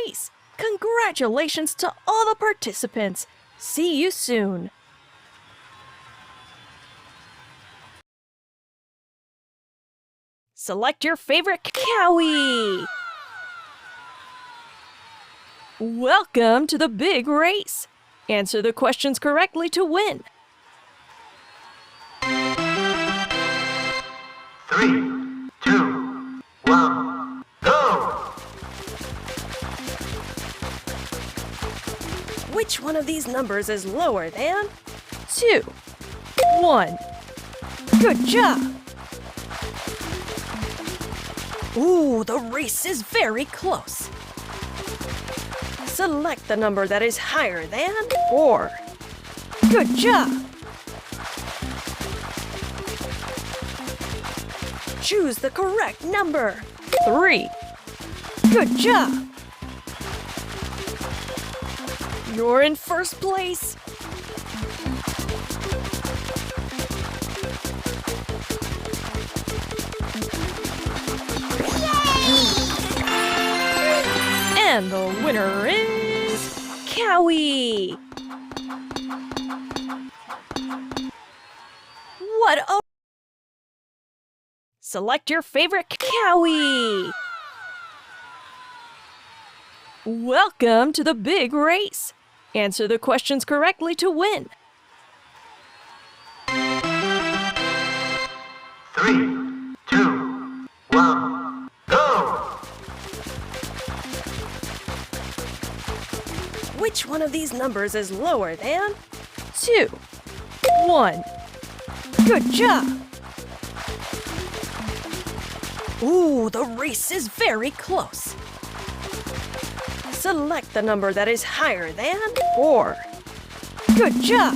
race! Congratulations to all the participants! See you soon! Select your favorite cowie! Welcome to the big race! Answer the questions correctly to win! 3, 2, 1, go! Which one of these numbers is lower than 2? 1. Good job! Ooh, the race is very close. Select the number that is higher than 4. Good job! Choose the correct number. 3. Good job! You're in first place. And the winner is Cowie! What a... Select your favorite cowie! Welcome to the big race! Answer the questions correctly to win! 3, 2, 1, go! Which one of these numbers is lower than 2? 1. Good job! Ooh, the race is very close. Select the number that is higher than 4. Good job!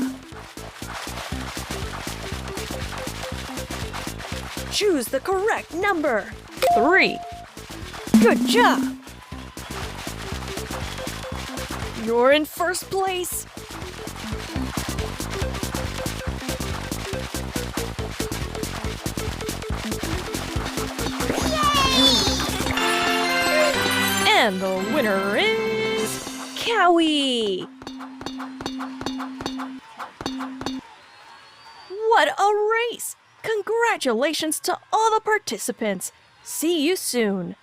Choose the correct number. 3. Good job! You're in first place. And the winner is Cowie! What a race! Congratulations to all the participants! See you soon!